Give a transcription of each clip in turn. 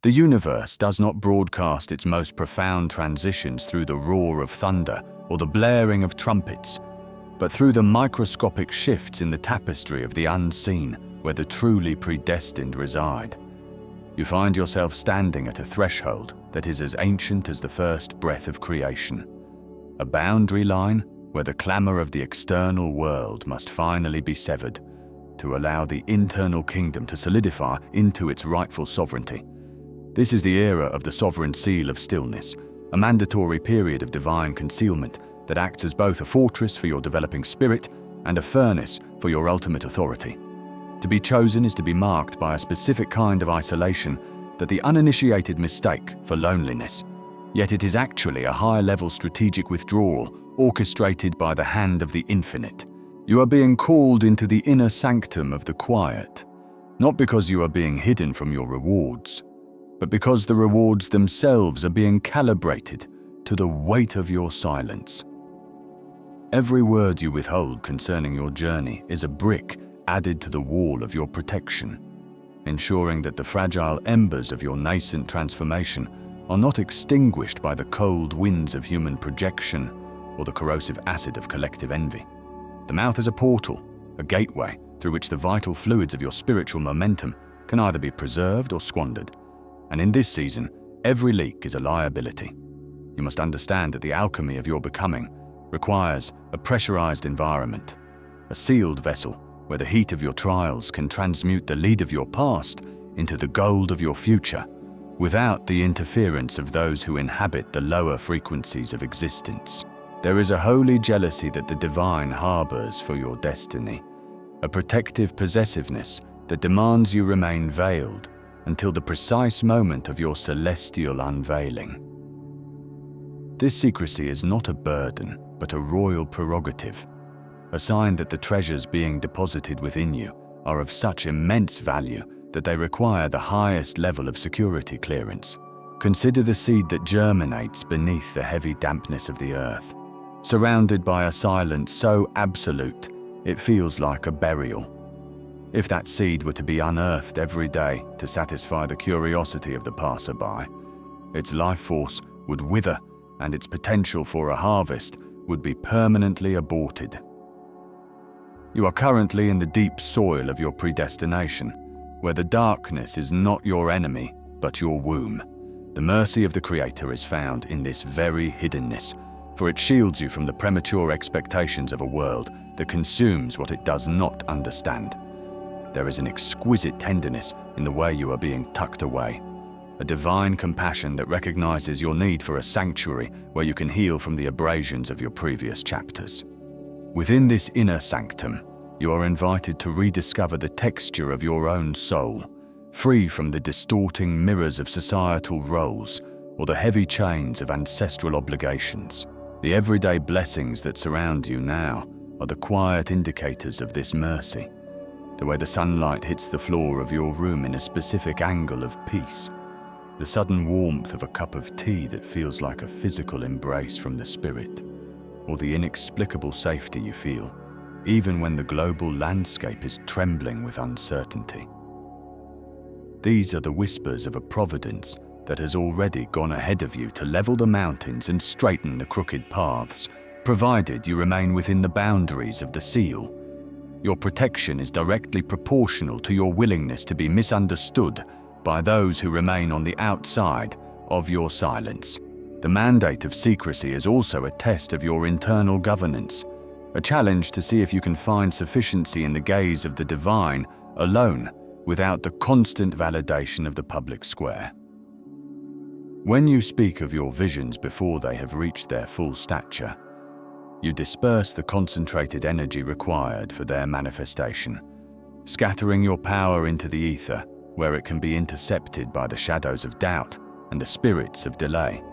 The universe does not broadcast its most profound transitions through the roar of thunder or the blaring of trumpets, but through the microscopic shifts in the tapestry of the unseen where the truly predestined reside. You find yourself standing at a threshold that is as ancient as the first breath of creation, a boundary line where the clamor of the external world must finally be severed to allow the internal kingdom to solidify into its rightful sovereignty. This is the era of the sovereign seal of stillness, a mandatory period of divine concealment that acts as both a fortress for your developing spirit and a furnace for your ultimate authority. To be chosen is to be marked by a specific kind of isolation that the uninitiated mistake for loneliness, yet it is actually a high-level strategic withdrawal orchestrated by the hand of the infinite. You are being called into the inner sanctum of the quiet, not because you are being hidden from your rewards, but because the rewards themselves are being calibrated to the weight of your silence. Every word you withhold concerning your journey is a brick added to the wall of your protection, ensuring that the fragile embers of your nascent transformation are not extinguished by the cold winds of human projection or the corrosive acid of collective envy. The mouth is a portal, a gateway through which the vital fluids of your spiritual momentum can either be preserved or squandered. And in this season, every leak is a liability. You must understand that the alchemy of your becoming requires a pressurized environment, a sealed vessel where the heat of your trials can transmute the lead of your past into the gold of your future, without the interference of those who inhabit the lower frequencies of existence. There is a holy jealousy that the divine harbors for your destiny, a protective possessiveness that demands you remain veiled until the precise moment of your celestial unveiling. This secrecy is not a burden, but a royal prerogative, a sign that the treasures being deposited within you are of such immense value that they require the highest level of security clearance. Consider the seed that germinates beneath the heavy dampness of the earth, surrounded by a silence so absolute it feels like a burial. If that seed were to be unearthed every day to satisfy the curiosity of the passerby, its life force would wither and its potential for a harvest would be permanently aborted. You are currently in the deep soil of your predestination, where the darkness is not your enemy, but your womb. The mercy of the Creator is found in this very hiddenness, for it shields you from the premature expectations of a world that consumes what it does not understand. There is an exquisite tenderness in the way you are being tucked away, a divine compassion that recognizes your need for a sanctuary where you can heal from the abrasions of your previous chapters. Within this inner sanctum, you are invited to rediscover the texture of your own soul, free from the distorting mirrors of societal roles or the heavy chains of ancestral obligations. The everyday blessings that surround you now are the quiet indicators of this mercy, the way the sunlight hits the floor of your room in a specific angle of peace, the sudden warmth of a cup of tea that feels like a physical embrace from the spirit, or the inexplicable safety you feel, even when the global landscape is trembling with uncertainty. These are the whispers of a providence that has already gone ahead of you to level the mountains and straighten the crooked paths, provided you remain within the boundaries of the seal. Your protection is directly proportional to your willingness to be misunderstood by those who remain on the outside of your silence. The mandate of secrecy is also a test of your internal governance, a challenge to see if you can find sufficiency in the gaze of the divine alone without the constant validation of the public square. When you speak of your visions before they have reached their full stature, you disperse the concentrated energy required for their manifestation, scattering your power into the ether where it can be intercepted by the shadows of doubt and the spirits of delay.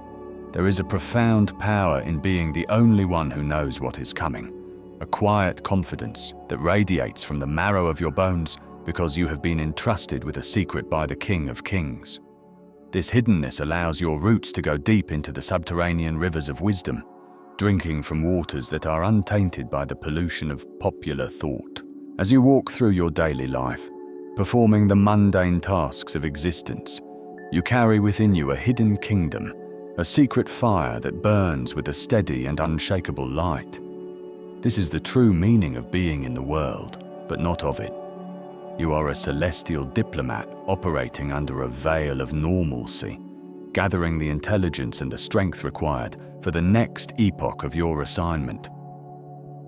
There is a profound power in being the only one who knows what is coming, a quiet confidence that radiates from the marrow of your bones because you have been entrusted with a secret by the King of Kings. This hiddenness allows your roots to go deep into the subterranean rivers of wisdom, drinking from waters that are untainted by the pollution of popular thought. As you walk through your daily life, performing the mundane tasks of existence, You carry within you a hidden kingdom, a secret fire that burns with a steady and unshakable light. This is the true meaning of being in the world, but not of it. You are a celestial diplomat operating under a veil of normalcy, gathering the intelligence and the strength required for the next epoch of your assignment.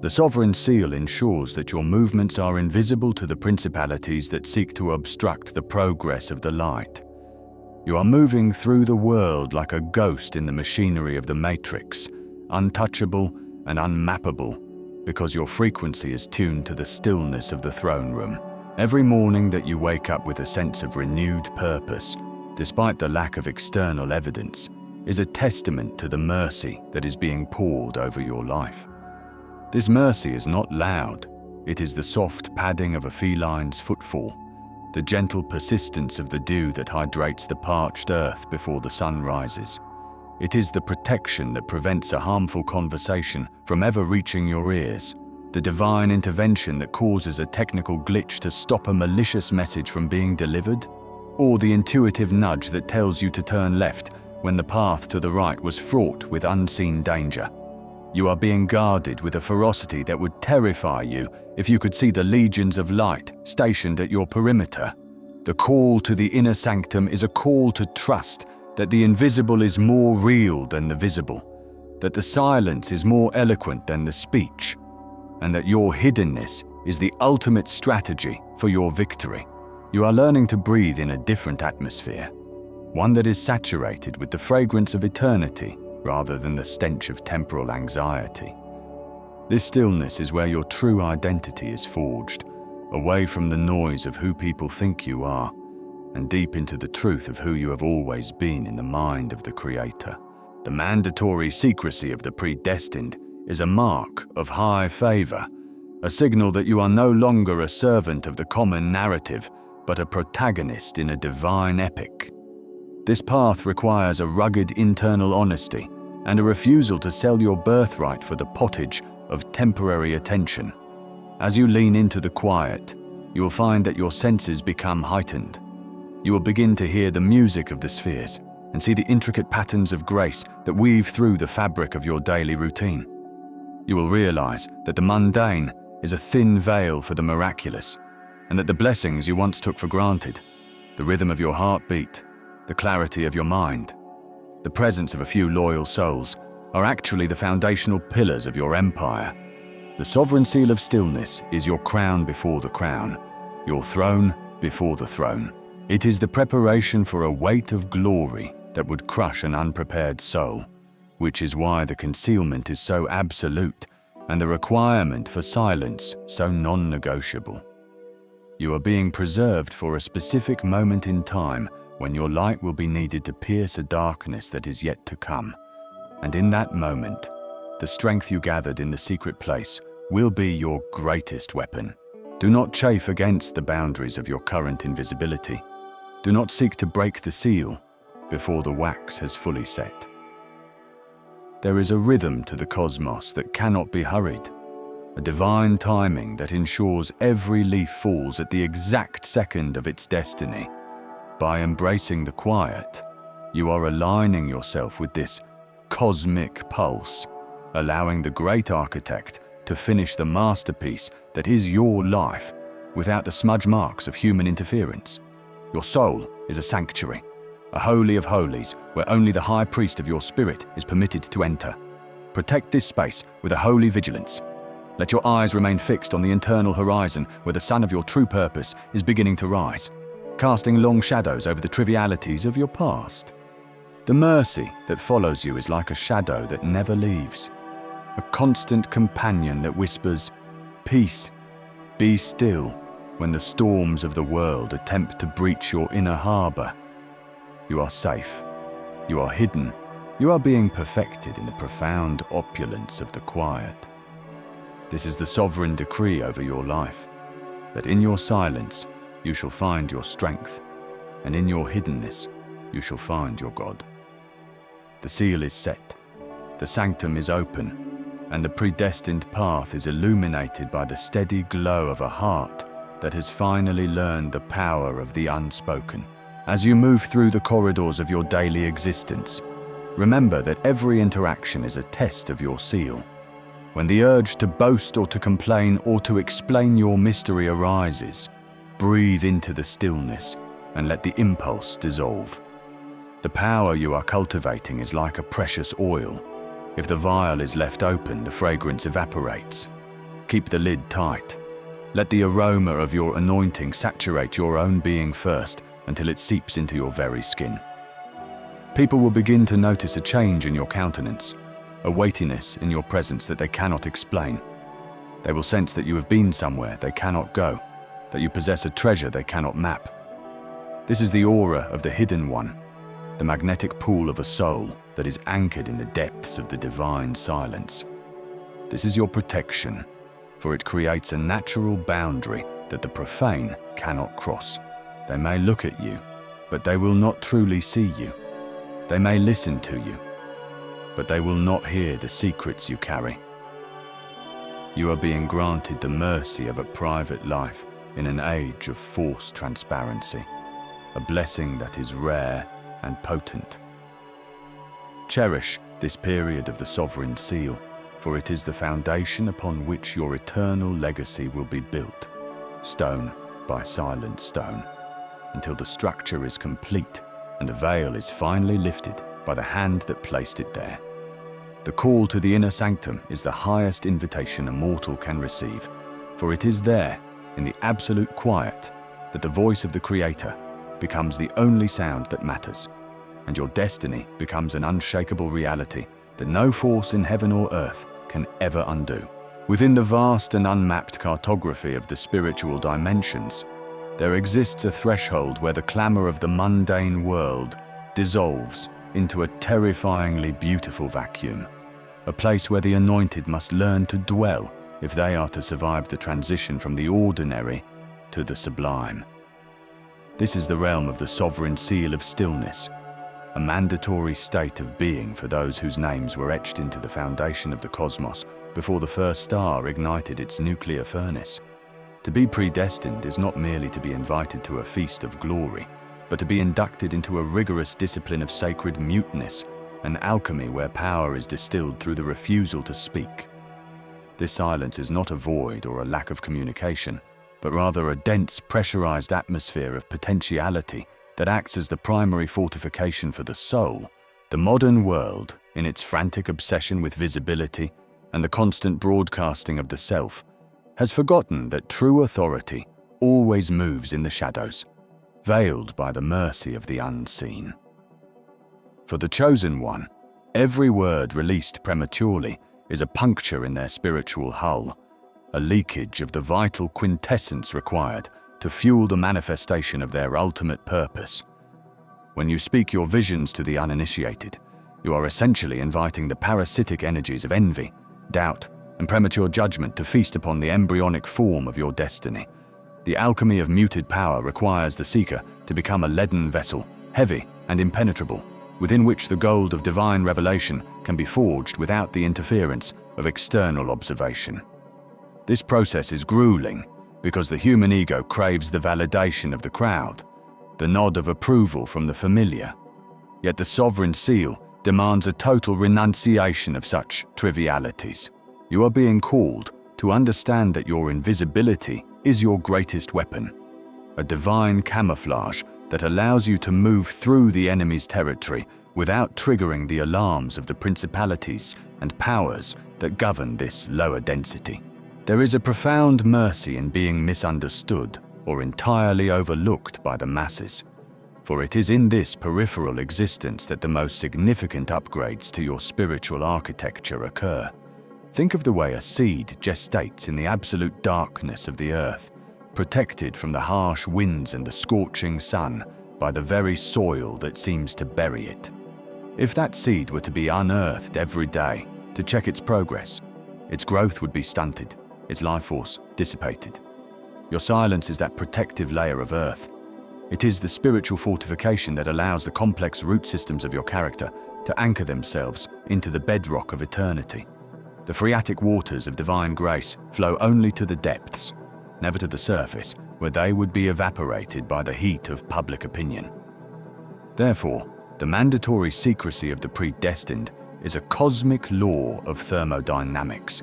The sovereign seal ensures that your movements are invisible to the principalities that seek to obstruct the progress of the light. You are moving through the world like a ghost in the machinery of the matrix, untouchable and unmappable, because your frequency is tuned to the stillness of the throne room. Every morning that you wake up with a sense of renewed purpose, despite the lack of external evidence, is a testament to the mercy that is being poured over your life. This mercy is not loud. It is the soft padding of a feline's footfall, the gentle persistence of the dew that hydrates the parched earth before the sun rises. It is the protection that prevents a harmful conversation from ever reaching your ears, the divine intervention that causes a technical glitch to stop a malicious message from being delivered, or the intuitive nudge that tells you to turn left when the path to the right was fraught with unseen danger. You are being guarded with a ferocity that would terrify you if you could see the legions of light stationed at your perimeter. The call to the inner sanctum is a call to trust that the invisible is more real than the visible, that the silence is more eloquent than the speech, and that your hiddenness is the ultimate strategy for your victory. You are learning to breathe in a different atmosphere, one that is saturated with the fragrance of eternity rather than the stench of temporal anxiety. This stillness is where your true identity is forged, away from the noise of who people think you are, and deep into the truth of who you have always been in the mind of the Creator. The mandatory secrecy of the predestined is a mark of high favor, a signal that you are no longer a servant of the common narrative, but a protagonist in a divine epic. This path requires a rugged internal honesty and a refusal to sell your birthright for the pottage of temporary attention. As you lean into the quiet, you will find that your senses become heightened. You will begin to hear the music of the spheres and see the intricate patterns of grace that weave through the fabric of your daily routine. You will realize that the mundane is a thin veil for the miraculous, and that the blessings you once took for granted, the rhythm of your heartbeat, the clarity of your mind, the presence of a few loyal souls, are actually the foundational pillars of your empire. The sovereign seal of stillness is your crown before the crown, your throne before the throne. It is the preparation for a weight of glory that would crush an unprepared soul, which is why the concealment is so absolute and the requirement for silence so non-negotiable. You are being preserved for a specific moment in time when your light will be needed to pierce a darkness that is yet to come. And in that moment, the strength you gathered in the secret place will be your greatest weapon. Do not chafe against the boundaries of your current invisibility. Do not seek to break the seal before the wax has fully set. There is a rhythm to the cosmos that cannot be hurried, a divine timing that ensures every leaf falls at the exact second of its destiny. By embracing the quiet, you are aligning yourself with this cosmic pulse, allowing the great architect to finish the masterpiece that is your life without the smudge marks of human interference. Your soul is a sanctuary, a holy of holies where only the high priest of your spirit is permitted to enter. Protect this space with a holy vigilance. Let your eyes remain fixed on the internal horizon where the sun of your true purpose is beginning to rise, casting long shadows over the trivialities of your past. The mercy that follows you is like a shadow that never leaves, a constant companion that whispers, "Peace, be still," when the storms of the world attempt to breach your inner harbor. You are safe. You are hidden. You are being perfected in the profound opulence of the quiet. This is the sovereign decree over your life, that in your silence you shall find your strength, and in your hiddenness you shall find your God. The seal is set, the sanctum is open, and the predestined path is illuminated by the steady glow of a heart that has finally learned the power of the unspoken. As you move through the corridors of your daily existence, remember that every interaction is a test of your seal. When the urge to boast or to complain or to explain your mystery arises, breathe into the stillness and let the impulse dissolve. The power you are cultivating is like a precious oil. If the vial is left open, the fragrance evaporates. Keep the lid tight. Let the aroma of your anointing saturate your own being first until it seeps into your very skin. People will begin to notice a change in your countenance, a weightiness in your presence that they cannot explain. They will sense that you have been somewhere they cannot go, that you possess a treasure they cannot map. This is the aura of the hidden one, the magnetic pool of a soul that is anchored in the depths of the divine silence. This is your protection, for it creates a natural boundary that the profane cannot cross. They may look at you, but they will not truly see you. They may listen to you, but they will not hear the secrets you carry. You are being granted the mercy of a private life in an age of forced transparency, a blessing that is rare and potent. Cherish this period of the sovereign seal, for it is the foundation upon which your eternal legacy will be built, stone by silent stone, until the structure is complete and the veil is finally lifted by the hand that placed it there. The call to the inner sanctum is the highest invitation a mortal can receive, for it is there, in the absolute quiet, that the voice of the Creator becomes the only sound that matters, and your destiny becomes an unshakable reality that no force in heaven or earth can ever undo. Within the vast and unmapped cartography of the spiritual dimensions, there exists a threshold where the clamor of the mundane world dissolves into a terrifyingly beautiful vacuum, a place where the anointed must learn to dwell if they are to survive the transition from the ordinary to the sublime. This is the realm of the sovereign seal of stillness, a mandatory state of being for those whose names were etched into the foundation of the cosmos before the first star ignited its nuclear furnace. To be predestined is not merely to be invited to a feast of glory, but to be inducted into a rigorous discipline of sacred muteness, an alchemy where power is distilled through the refusal to speak. This silence is not a void or a lack of communication, but rather a dense, pressurized atmosphere of potentiality that acts as the primary fortification for the soul. The modern world, in its frantic obsession with visibility and the constant broadcasting of the self, has forgotten that true authority always moves in the shadows, veiled by the mercy of the unseen. For the chosen one, every word released prematurely is a puncture in their spiritual hull, a leakage of the vital quintessence required to fuel the manifestation of their ultimate purpose. When you speak your visions to the uninitiated, you are essentially inviting the parasitic energies of envy, doubt, and premature judgment to feast upon the embryonic form of your destiny. The alchemy of muted power requires the seeker to become a leaden vessel, heavy and impenetrable, within which the gold of divine revelation can be forged without the interference of external observation. This process is grueling because the human ego craves the validation of the crowd, the nod of approval from the familiar. Yet the sovereign seal demands a total renunciation of such trivialities. You are being called to understand that your invisibility is your greatest weapon, a divine camouflage that allows you to move through the enemy's territory without triggering the alarms of the principalities and powers that govern this lower density. There is a profound mercy in being misunderstood or entirely overlooked by the masses, for it is in this peripheral existence that the most significant upgrades to your spiritual architecture occur. Think of the way a seed gestates in the absolute darkness of the earth, protected from the harsh winds and the scorching sun by the very soil that seems to bury it. If that seed were to be unearthed every day to check its progress, its growth would be stunted, its life force dissipated. Your silence is that protective layer of earth. It is the spiritual fortification that allows the complex root systems of your character to anchor themselves into the bedrock of eternity. The phreatic waters of divine grace flow only to the depths, never to the surface, where they would be evaporated by the heat of public opinion. Therefore, the mandatory secrecy of the predestined is a cosmic law of thermodynamics.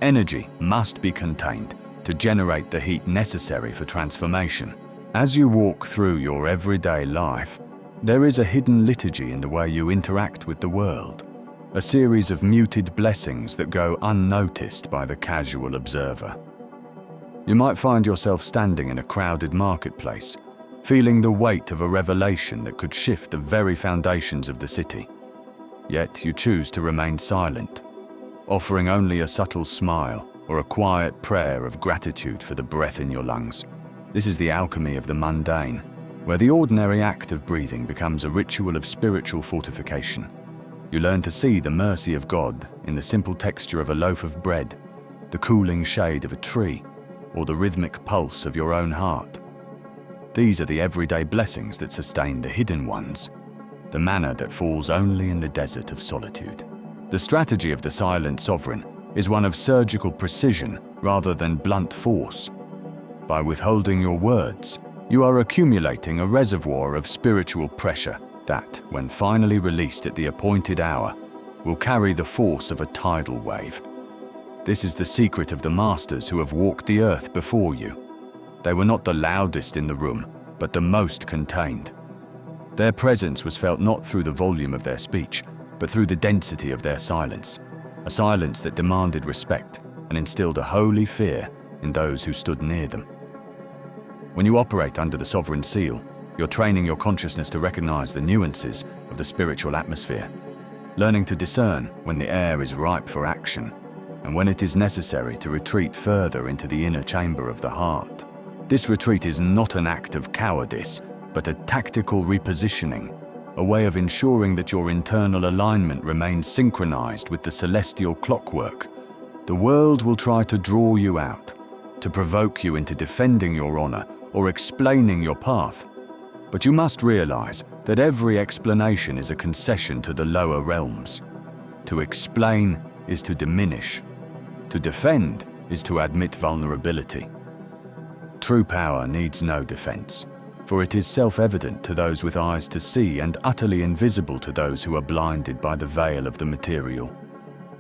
Energy must be contained to generate the heat necessary for transformation. As you walk through your everyday life, there is a hidden liturgy in the way you interact with the world, a series of muted blessings that go unnoticed by the casual observer. You might find yourself standing in a crowded marketplace, feeling the weight of a revelation that could shift the very foundations of the city. Yet you choose to remain silent, offering only a subtle smile or a quiet prayer of gratitude for the breath in your lungs. This is the alchemy of the mundane, where the ordinary act of breathing becomes a ritual of spiritual fortification. You learn to see the mercy of God in the simple texture of a loaf of bread, the cooling shade of a tree, or the rhythmic pulse of your own heart. These are the everyday blessings that sustain the hidden ones, the manna that falls only in the desert of solitude. The strategy of the silent sovereign is one of surgical precision rather than blunt force. By withholding your words, you are accumulating a reservoir of spiritual pressure that, when finally released at the appointed hour, will carry the force of a tidal wave. This is the secret of the masters who have walked the earth before you. They were not the loudest in the room, but the most contained. Their presence was felt not through the volume of their speech, but through the density of their silence, a silence that demanded respect and instilled a holy fear in those who stood near them. When you operate under the sovereign seal, you're training your consciousness to recognize the nuances of the spiritual atmosphere, learning to discern when the air is ripe for action and when it is necessary to retreat further into the inner chamber of the heart. This retreat is not an act of cowardice, but a tactical repositioning, a way of ensuring that your internal alignment remains synchronized with the celestial clockwork. The world will try to draw you out, to provoke you into defending your honor or explaining your path. But you must realize that every explanation is a concession to the lower realms. To explain is to diminish. To defend is to admit vulnerability. True power needs no defense, for it is self-evident to those with eyes to see and utterly invisible to those who are blinded by the veil of the material.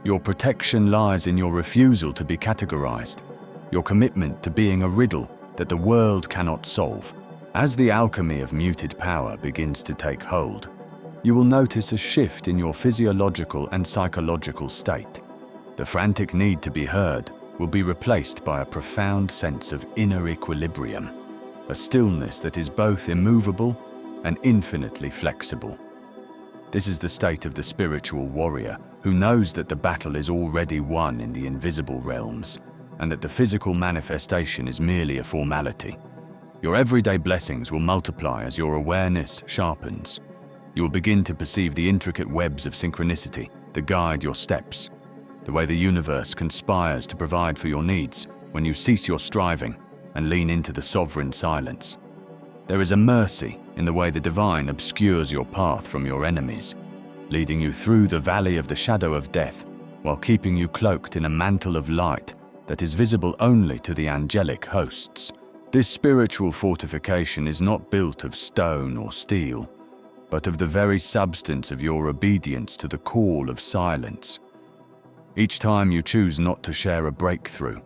Your protection lies in your refusal to be categorized, your commitment to being a riddle that the world cannot solve. As the alchemy of muted power begins to take hold, you will notice a shift in your physiological and psychological state. The frantic need to be heard will be replaced by a profound sense of inner equilibrium, a stillness that is both immovable and infinitely flexible. This is the state of the spiritual warrior who knows that the battle is already won in the invisible realms and that the physical manifestation is merely a formality. Your everyday blessings will multiply as your awareness sharpens. You will begin to perceive the intricate webs of synchronicity that guide your steps, the way the universe conspires to provide for your needs when you cease your striving and lean into the sovereign silence. There is a mercy in the way the divine obscures your path from your enemies, leading you through the valley of the shadow of death while keeping you cloaked in a mantle of light that is visible only to the angelic hosts. This spiritual fortification is not built of stone or steel, but of the very substance of your obedience to the call of silence. Each time you choose not to share a breakthrough,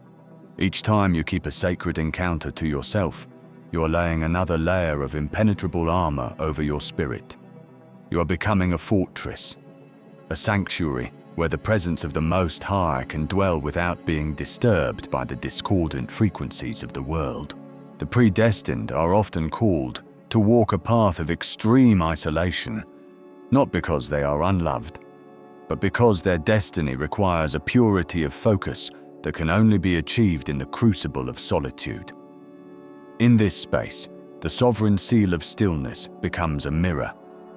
each time you keep a sacred encounter to yourself, you are laying another layer of impenetrable armor over your spirit. You are becoming a fortress, a sanctuary where the presence of the Most High can dwell without being disturbed by the discordant frequencies of the world. The predestined are often called to walk a path of extreme isolation, not because they are unloved, but because their destiny requires a purity of focus that can only be achieved in the crucible of solitude. In this space, the sovereign seal of stillness becomes a mirror,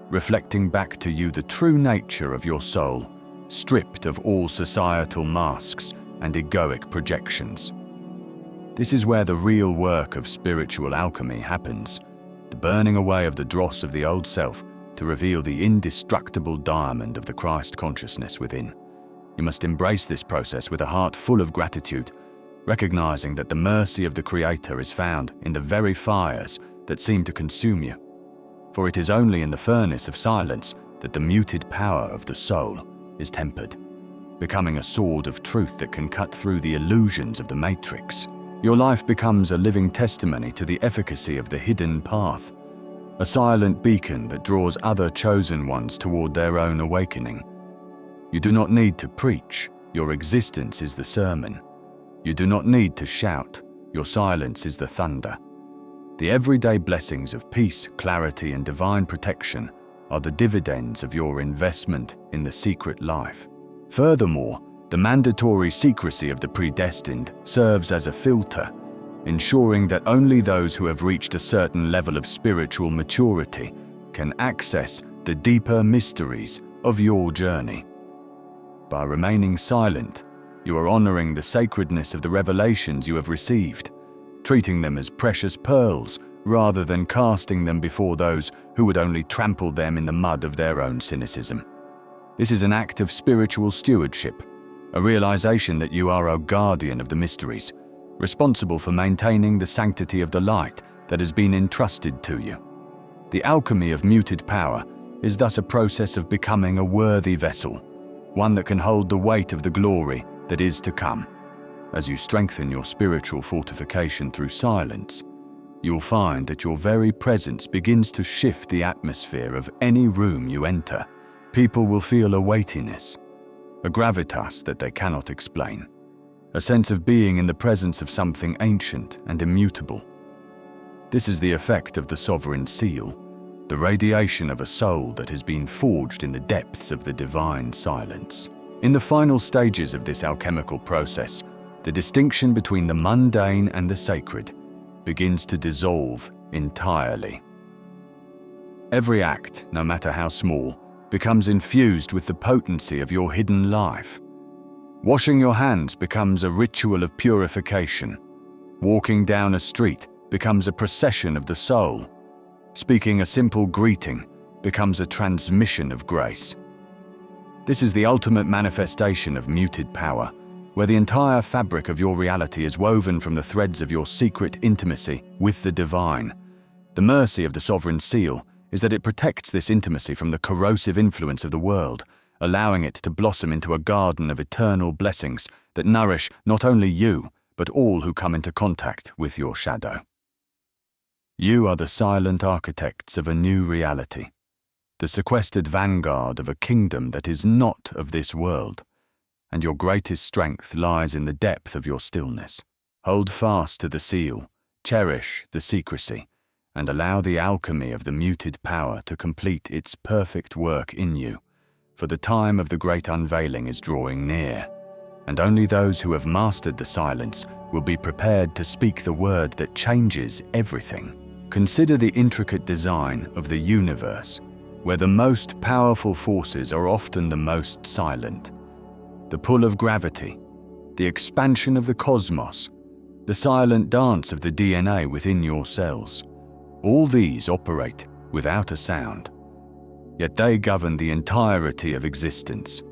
reflecting back to you the true nature of your soul, stripped of all societal masks and egoic projections. This is where the real work of spiritual alchemy happens, the burning away of the dross of the old self to reveal the indestructible diamond of the Christ consciousness within. You must embrace this process with a heart full of gratitude, recognizing that the mercy of the Creator is found in the very fires that seem to consume you. for it is only in the furnace of silence that the muted power of the soul is tempered, becoming a sword of truth that can cut through the illusions of the matrix. Your life becomes a living testimony to the efficacy of the hidden path, a silent beacon that draws other chosen ones toward their own awakening. You do not need to preach, your existence is the sermon. You do not need to shout, your silence is the thunder. The everyday blessings of peace, clarity, and divine protection are the dividends of your investment in the secret life. Furthermore, the mandatory secrecy of the predestined serves as a filter, ensuring that only those who have reached a certain level of spiritual maturity can access the deeper mysteries of your journey. By remaining silent, you are honoring the sacredness of the revelations you have received, treating them as precious pearls rather than casting them before those who would only trample them in the mud of their own cynicism. This is an act of spiritual stewardship, a realization that you are a guardian of the mysteries, responsible for maintaining the sanctity of the light that has been entrusted to you. The alchemy of muted power is thus a process of becoming a worthy vessel, one that can hold the weight of the glory that is to come. As you strengthen your spiritual fortification through silence, you'll find that your very presence begins to shift the atmosphere of any room you enter. People will feel a weightiness, a gravitas that they cannot explain, a sense of being in the presence of something ancient and immutable. This is the effect of the sovereign seal, the radiation of a soul that has been forged in the depths of the divine silence. In the final stages of this alchemical process, the distinction between the mundane and the sacred begins to dissolve entirely. Every act, no matter how small, becomes infused with the potency of your hidden life. Washing your hands becomes a ritual of purification. Walking down a street becomes a procession of the soul. Speaking a simple greeting becomes a transmission of grace. This is the ultimate manifestation of muted power, where the entire fabric of your reality is woven from the threads of your secret intimacy with the divine. The mercy of the sovereign seal is that it protects this intimacy from the corrosive influence of the world, allowing it to blossom into a garden of eternal blessings that nourish not only you, but all who come into contact with your shadow. You are the silent architects of a new reality, the sequestered vanguard of a kingdom that is not of this world, and your greatest strength lies in the depth of your stillness. Hold fast to the seal, cherish the secrecy, and allow the alchemy of the muted power to complete its perfect work in you, for the time of the great unveiling is drawing near, and only those who have mastered the silence will be prepared to speak the word that changes everything. Consider the intricate design of the universe, where the most powerful forces are often the most silent. The pull of gravity, the expansion of the cosmos, the silent dance of the DNA within your cells. All these operate without a sound, yet they govern the entirety of existence.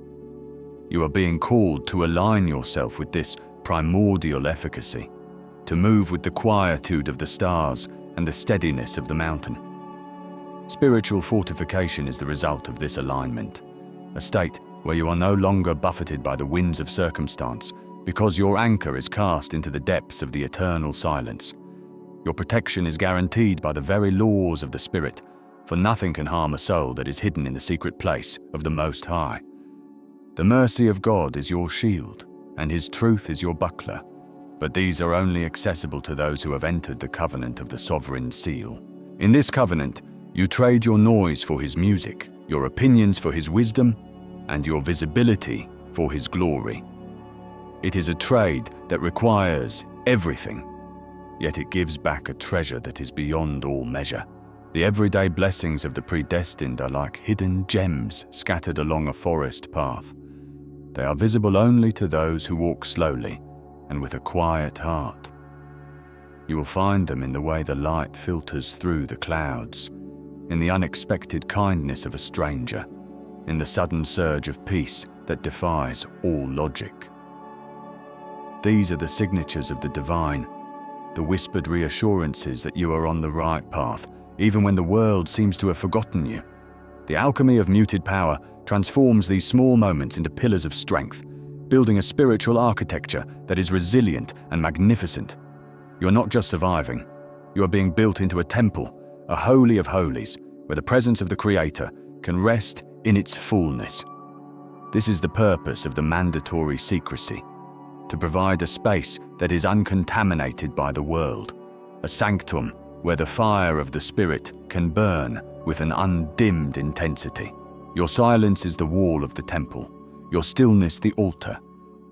You are being called to align yourself with this primordial efficacy, to move with the quietude of the stars and the steadiness of the mountain. Spiritual fortification is the result of this alignment, a state where you are no longer buffeted by the winds of circumstance because your anchor is cast into the depths of the eternal silence. Your protection is guaranteed by the very laws of the Spirit, for nothing can harm a soul that is hidden in the secret place of the Most High. The mercy of God is your shield, and His truth is your buckler, but these are only accessible to those who have entered the covenant of the sovereign seal. In this covenant, you trade your noise for His music, your opinions for His wisdom, and your visibility for His glory. It is a trade that requires everything, yet it gives back a treasure that is beyond all measure. The everyday blessings of the predestined are like hidden gems scattered along a forest path. They are visible only to those who walk slowly and with a quiet heart. You will find them in the way the light filters through the clouds, in the unexpected kindness of a stranger, in the sudden surge of peace that defies all logic. These are the signatures of the divine, the whispered reassurances that you are on the right path, even when the world seems to have forgotten you. The alchemy of muted power transforms these small moments into pillars of strength, building a spiritual architecture that is resilient and magnificent. You are not just surviving, you are being built into a temple, a holy of holies, where the presence of the Creator can rest in its fullness. This is the purpose of the mandatory secrecy, to provide a space that is uncontaminated by the world, a sanctum where the fire of the Spirit can burn with an undimmed intensity. Your silence is the wall of the temple, your stillness the altar,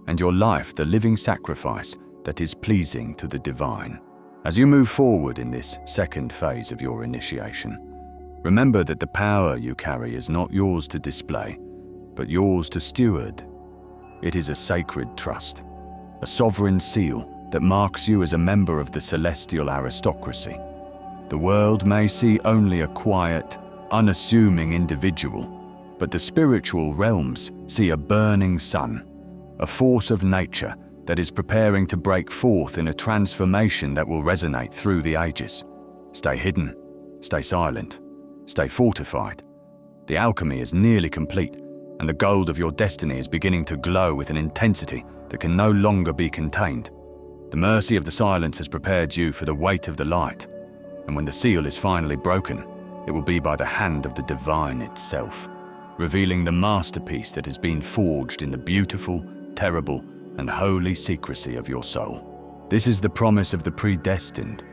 and your life the living sacrifice that is pleasing to the divine. As you move forward in this second phase of your initiation, remember that the power you carry is not yours to display, but yours to steward. It is a sacred trust, a sovereign seal that marks you as a member of the celestial aristocracy. The world may see only a quiet, unassuming individual, but the spiritual realms see a burning sun, a force of nature that is preparing to break forth in a transformation that will resonate through the ages. Stay hidden, stay silent, stay fortified. The alchemy is nearly complete, and the gold of your destiny is beginning to glow with an intensity that can no longer be contained. The mercy of the silence has prepared you for the weight of the light, and when the seal is finally broken, it will be by the hand of the divine itself, revealing the masterpiece that has been forged in the beautiful, terrible, and holy secrecy of your soul. This is the promise of the predestined,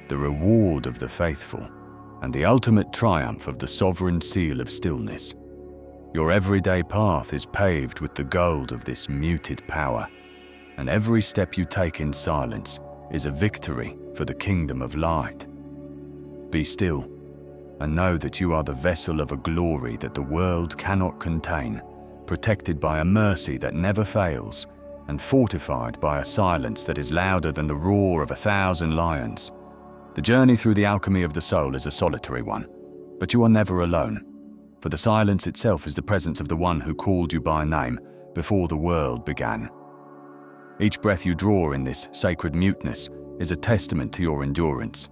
the reward of the faithful, and the ultimate triumph of the sovereign seal of stillness. Your everyday path is paved with the gold of this muted power, and every step you take in silence is a victory for the kingdom of light. Be still, and know that you are the vessel of a glory that the world cannot contain, protected by a mercy that never fails, and fortified by a silence that is louder than the roar of 1,000 lions. The journey through the alchemy of the soul is a solitary one, but you are never alone, for the silence itself is the presence of the one who called you by name before the world began. Each breath you draw in this sacred muteness is a testament to your endurance,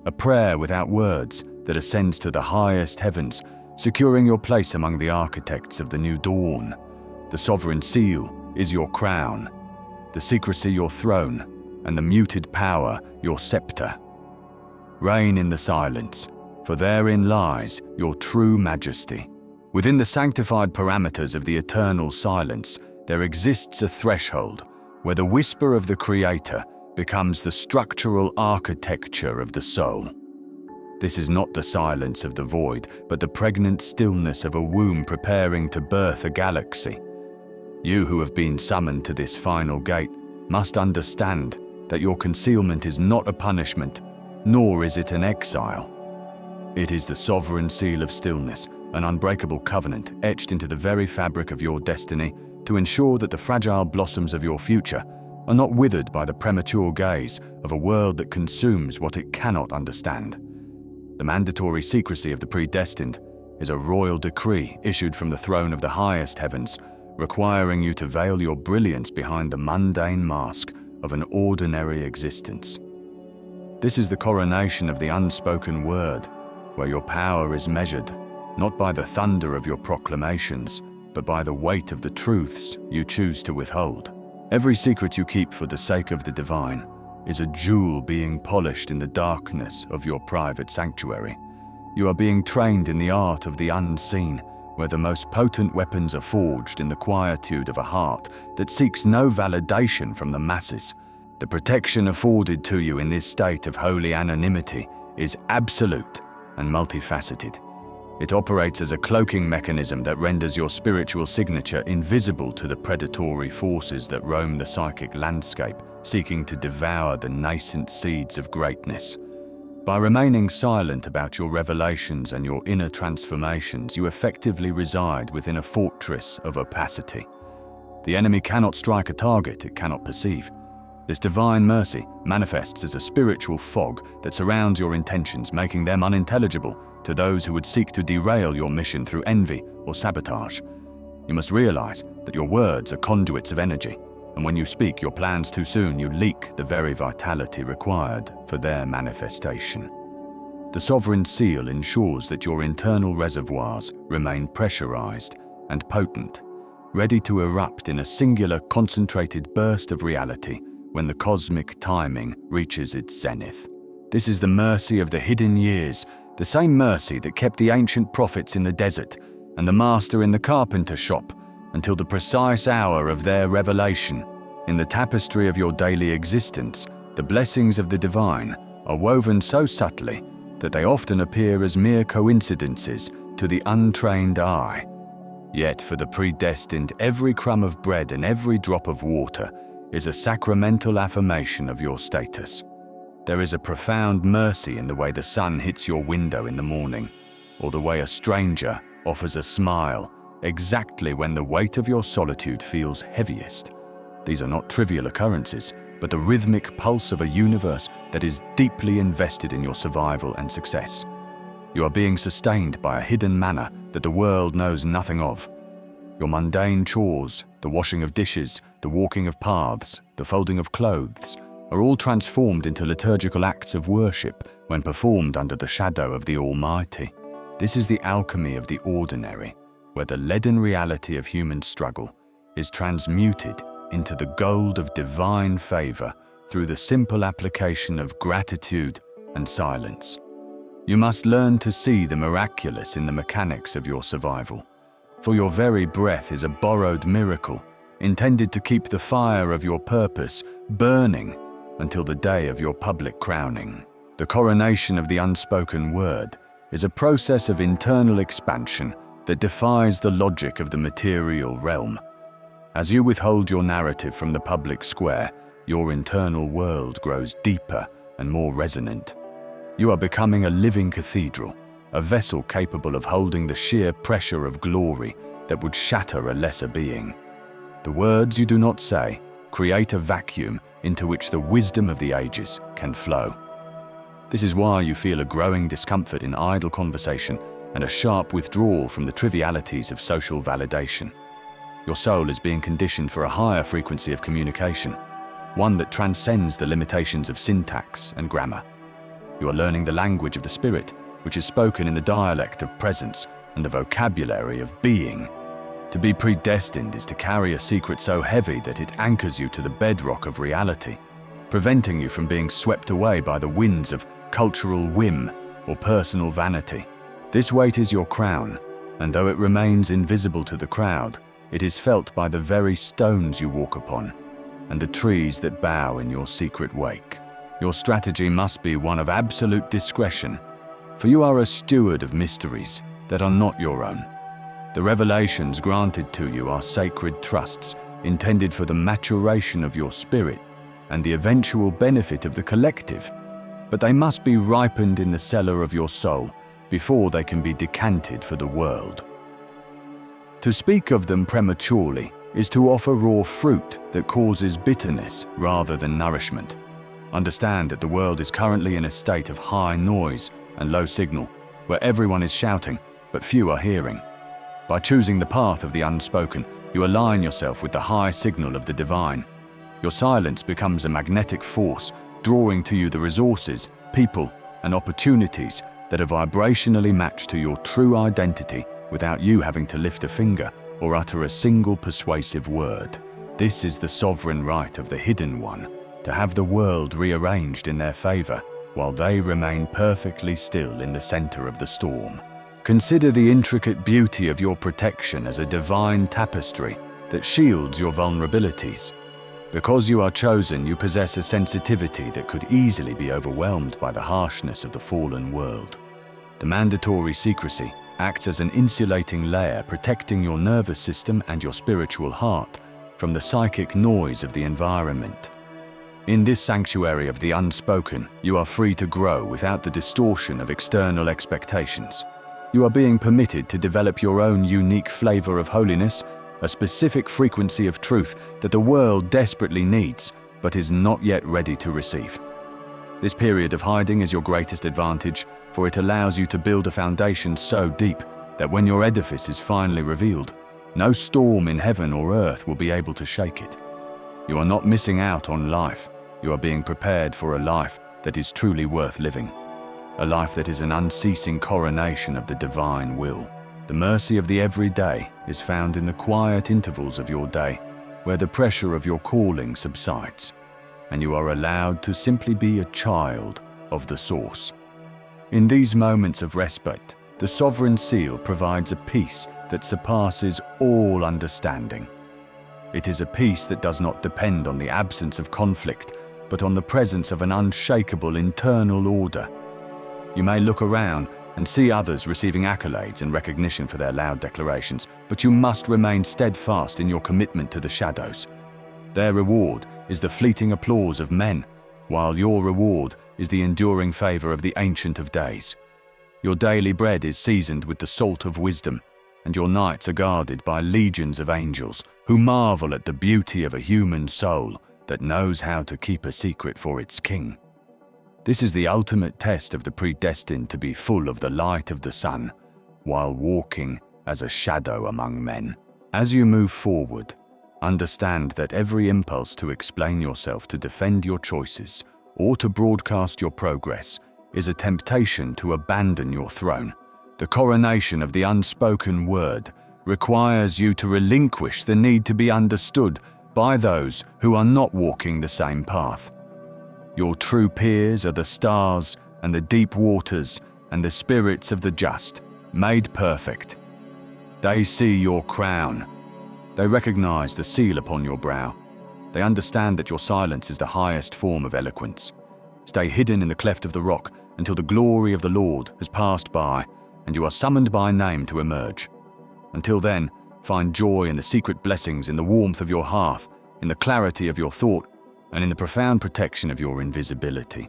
a prayer without words that ascends to the highest heavens, securing your place among the architects of the new dawn. The sovereign seal is your crown, the secrecy your throne, and the muted power your scepter. Reign in the silence, for therein lies your true majesty. Within the sanctified parameters of the eternal silence, there exists a threshold where the whisper of the Creator becomes the structural architecture of the soul. This is not the silence of the void, but the pregnant stillness of a womb preparing to birth a galaxy. You who have been summoned to this final gate must understand that your concealment is not a punishment, nor is it an exile. It is the sovereign seal of stillness, an unbreakable covenant etched into the very fabric of your destiny to ensure that the fragile blossoms of your future are not withered by the premature gaze of a world that consumes what it cannot understand. The mandatory secrecy of the predestined is a royal decree issued from the throne of the highest heavens, requiring you to veil your brilliance behind the mundane mask of an ordinary existence. This is the coronation of the unspoken word, where your power is measured, not by the thunder of your proclamations, but by the weight of the truths you choose to withhold. Every secret you keep for the sake of the divine is a jewel being polished in the darkness of your private sanctuary. You are being trained in the art of the unseen, where the most potent weapons are forged in the quietude of a heart that seeks no validation from the masses. The protection afforded to you in this state of holy anonymity is absolute and multifaceted. It operates as a cloaking mechanism that renders your spiritual signature invisible to the predatory forces that roam the psychic landscape, seeking to devour the nascent seeds of greatness. By remaining silent about your revelations and your inner transformations, you effectively reside within a fortress of opacity. The enemy cannot strike a target it cannot perceive. This divine mercy manifests as a spiritual fog that surrounds your intentions, making them unintelligible to those who would seek to derail your mission through envy or sabotage. You must realize that your words are conduits of energy, and when you speak your plans too soon, you leak the very vitality required for their manifestation. The sovereign seal ensures that your internal reservoirs remain pressurized and potent, ready to erupt in a singular concentrated burst of reality when the cosmic timing reaches its zenith. This is the mercy of the hidden years, the same mercy that kept the ancient prophets in the desert and the master in the carpenter shop until the precise hour of their revelation. In the tapestry of your daily existence, the blessings of the divine are woven so subtly that they often appear as mere coincidences to the untrained eye. Yet for the predestined, every crumb of bread and every drop of water is a sacramental affirmation of your status. There is a profound mercy in the way the sun hits your window in the morning, or the way a stranger offers a smile exactly when the weight of your solitude feels heaviest. These are not trivial occurrences, but the rhythmic pulse of a universe that is deeply invested in your survival and success. You are being sustained by a hidden manna that the world knows nothing of. Your mundane chores, the washing of dishes, the walking of paths, the folding of clothes, are all transformed into liturgical acts of worship when performed under the shadow of the Almighty. This is the alchemy of the ordinary, where the leaden reality of human struggle is transmuted into the gold of divine favor through the simple application of gratitude and silence. You must learn to see the miraculous in the mechanics of your survival, for your very breath is a borrowed miracle intended to keep the fire of your purpose burning until the day of your public crowning. The coronation of the unspoken word is a process of internal expansion that defies the logic of the material realm. As you withhold your narrative from the public square, your internal world grows deeper and more resonant. You are becoming a living cathedral, a vessel capable of holding the sheer pressure of glory that would shatter a lesser being. The words you do not say create a vacuum into which the wisdom of the ages can flow. This is why you feel a growing discomfort in idle conversation and a sharp withdrawal from the trivialities of social validation. Your soul is being conditioned for a higher frequency of communication, one that transcends the limitations of syntax and grammar. You are learning the language of the spirit, which is spoken in the dialect of presence and the vocabulary of being. To be predestined is to carry a secret so heavy that it anchors you to the bedrock of reality, preventing you from being swept away by the winds of cultural whim or personal vanity. This weight is your crown, and though it remains invisible to the crowd, it is felt by the very stones you walk upon and the trees that bow in your secret wake. Your strategy must be one of absolute discretion, for you are a steward of mysteries that are not your own. The revelations granted to you are sacred trusts intended for the maturation of your spirit and the eventual benefit of the collective, but they must be ripened in the cellar of your soul before they can be decanted for the world. To speak of them prematurely is to offer raw fruit that causes bitterness rather than nourishment. Understand that the world is currently in a state of high noise and low signal, where everyone is shouting, but few are hearing. By choosing the path of the unspoken, you align yourself with the high signal of the divine. Your silence becomes a magnetic force, drawing to you the resources, people, and opportunities that are vibrationally matched to your true identity without you having to lift a finger or utter a single persuasive word. This is the sovereign right of the hidden one, to have the world rearranged in their favor while they remain perfectly still in the center of the storm. Consider the intricate beauty of your protection as a divine tapestry that shields your vulnerabilities. Because you are chosen, you possess a sensitivity that could easily be overwhelmed by the harshness of the fallen world. The mandatory secrecy acts as an insulating layer protecting your nervous system and your spiritual heart from the psychic noise of the environment. In this sanctuary of the unspoken, you are free to grow without the distortion of external expectations. You are being permitted to develop your own unique flavor of holiness, a specific frequency of truth that the world desperately needs, but is not yet ready to receive. This period of hiding is your greatest advantage, for it allows you to build a foundation so deep that when your edifice is finally revealed, no storm in heaven or earth will be able to shake it. You are not missing out on life. You are being prepared for a life that is truly worth living. a life that is an unceasing coronation of the divine will. The mercy of the everyday is found in the quiet intervals of your day, where the pressure of your calling subsides, and you are allowed to simply be a child of the source. In these moments of respite, the sovereign seal provides a peace that surpasses all understanding. It is a peace that does not depend on the absence of conflict, but on the presence of an unshakable internal order. You may look around and see others receiving accolades and recognition for their loud declarations, but you must remain steadfast in your commitment to the shadows. Their reward is the fleeting applause of men, while your reward is the enduring favor of the Ancient of Days. Your daily bread is seasoned with the salt of wisdom, and your nights are guarded by legions of angels who marvel at the beauty of a human soul that knows how to keep a secret for its king. This is the ultimate test of the predestined to be full of the light of the sun, while walking as a shadow among men. As you move forward, understand that every impulse to explain yourself, to defend your choices, or to broadcast your progress is a temptation to abandon your throne. The coronation of the unspoken word requires you to relinquish the need to be understood by those who are not walking the same path. Your true peers are the stars and the deep waters and the spirits of the just, made perfect. They see your crown. They recognize the seal upon your brow. They understand that your silence is the highest form of eloquence. Stay hidden in the cleft of the rock until the glory of the Lord has passed by and you are summoned by name to emerge. Until then, find joy in the secret blessings, in the warmth of your hearth, in the clarity of your thought, and in the profound protection of your invisibility.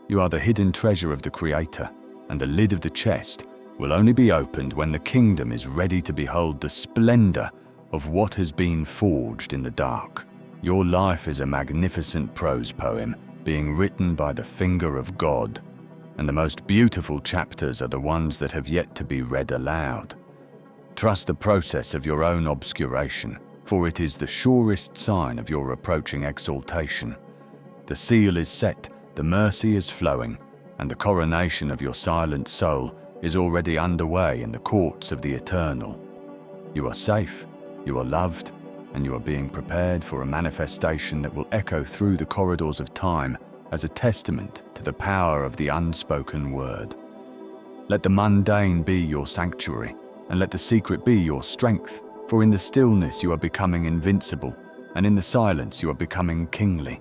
You are the hidden treasure of the Creator, and the lid of the chest will only be opened when the kingdom is ready to behold the splendor of what has been forged in the dark. Your life is a magnificent prose poem being written by the finger of God, and the most beautiful chapters are the ones that have yet to be read aloud. Trust the process of your own obscuration, for it is the surest sign of your approaching exaltation. The seal is set, the mercy is flowing, and the coronation of your silent soul is already underway in the courts of the eternal. You are safe, you are loved, and you are being prepared for a manifestation that will echo through the corridors of time as a testament to the power of the unspoken word. Let the mundane be your sanctuary, and let the secret be your strength, for in the stillness you are becoming invincible, and in the silence you are becoming kingly.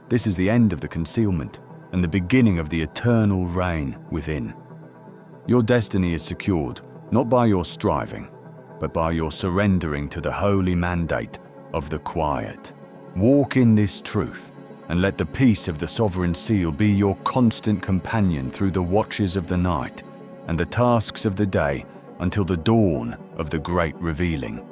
This is the end of the concealment, and the beginning of the eternal reign within. Your destiny is secured, not by your striving, but by your surrendering to the holy mandate of the quiet. Walk in this truth, and let the peace of the sovereign seal be your constant companion through the watches of the night and the tasks of the day until the dawn of the great revealing.